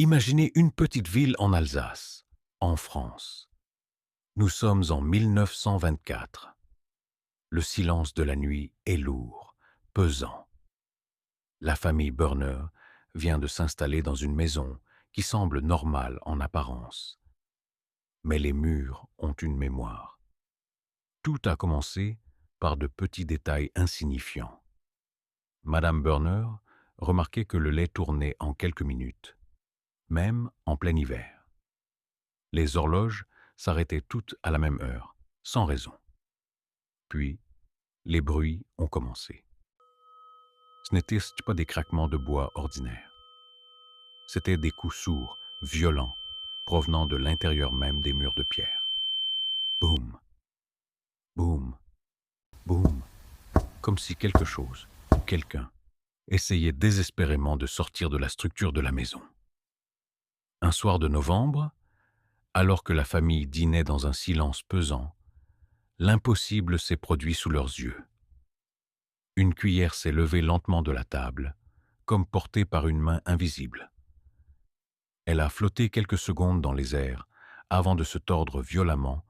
Imaginez une petite ville en Alsace, en France. Nous sommes en 1924. Le silence de la nuit est lourd, pesant. La famille Burner vient de s'installer dans une maison qui semble normale en apparence. Mais les murs ont une mémoire. Tout a commencé par de petits détails insignifiants. Madame Burner remarquait que le lait tournait en quelques minutes, même en plein hiver. Les horloges s'arrêtaient toutes à la même heure, sans raison. Puis, les bruits ont commencé. Ce n'étaient pas des craquements de bois ordinaires. C'étaient des coups sourds, violents, provenant de l'intérieur même des murs de pierre. Boum, boum, boum, comme si quelque chose, ou quelqu'un, essayait désespérément de sortir de la structure de la maison. Un soir de novembre, alors que la famille dînait dans un silence pesant, l'impossible s'est produit sous leurs yeux. Une cuillère s'est levée lentement de la table, comme portée par une main invisible. Elle a flotté quelques secondes dans les airs avant de se tordre violemment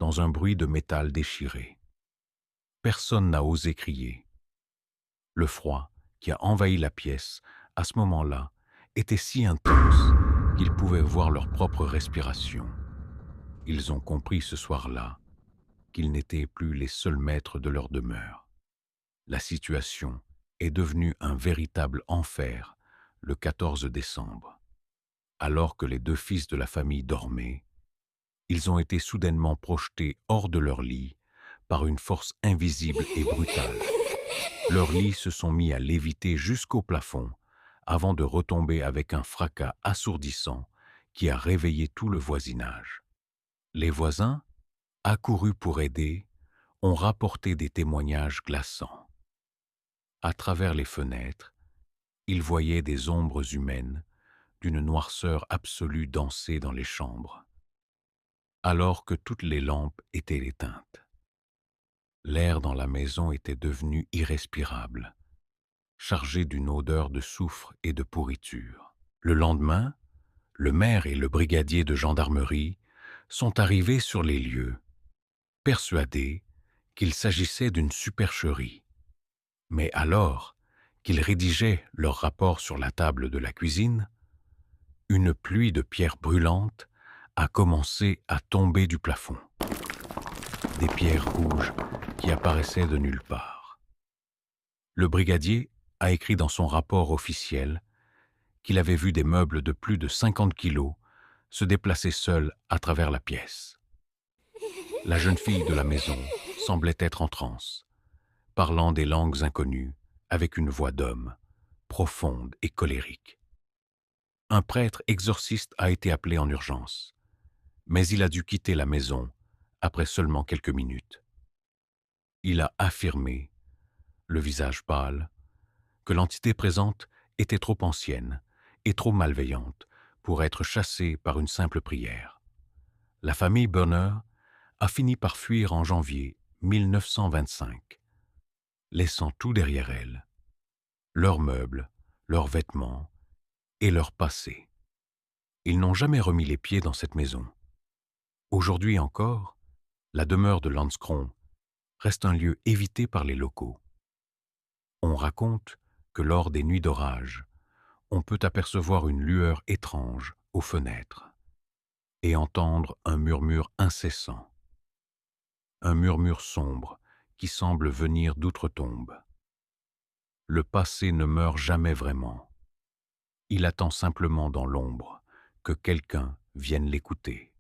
dans un bruit de métal déchiré. Personne n'a osé crier. Le froid qui a envahi la pièce, à ce moment-là, était si intense qu'ils pouvaient voir leur propre respiration. Ils ont compris ce soir-là qu'ils n'étaient plus les seuls maîtres de leur demeure. La situation est devenue un véritable enfer le 14 décembre. Alors que les deux fils de la famille dormaient, ils ont été soudainement projetés hors de leur lit par une force invisible et brutale. Leurs lits se sont mis à léviter jusqu'au plafond avant de retomber avec un fracas assourdissant qui a réveillé tout le voisinage. Les voisins, accourus pour aider, ont rapporté des témoignages glaçants. À travers les fenêtres, ils voyaient des ombres humaines d'une noirceur absolue danser dans les chambres, alors que toutes les lampes étaient éteintes. L'air dans la maison était devenu irrespirable, chargé d'une odeur de soufre et de pourriture. Le lendemain, le maire et le brigadier de gendarmerie sont arrivés sur les lieux, persuadés qu'il s'agissait d'une supercherie. Mais alors qu'ils rédigeaient leur rapport sur la table de la cuisine, une pluie de pierres brûlantes a commencé à tomber du plafond. Des pierres rouges qui apparaissaient de nulle part. Le brigadier a écrit dans son rapport officiel qu'il avait vu des meubles de plus de 50 kilos se déplacer seuls à travers la pièce. La jeune fille de la maison semblait être en transe, parlant des langues inconnues avec une voix d'homme, profonde et colérique. Un prêtre exorciste a été appelé en urgence, mais il a dû quitter la maison après seulement quelques minutes. Il a affirmé, le visage pâle, que l'entité présente était trop ancienne et trop malveillante pour être chassée par une simple prière. La famille Burner a fini par fuir en janvier 1925, laissant tout derrière elle, leurs meubles, leurs vêtements et leur passé. Ils n'ont jamais remis les pieds dans cette maison. Aujourd'hui encore, la demeure de Lanskron reste un lieu évité par les locaux. On raconte que lors des nuits d'orage, on peut apercevoir une lueur étrange aux fenêtres et entendre un murmure incessant, un murmure sombre qui semble venir d'outre-tombe. Le passé ne meurt jamais vraiment. Il attend simplement dans l'ombre que quelqu'un vienne l'écouter.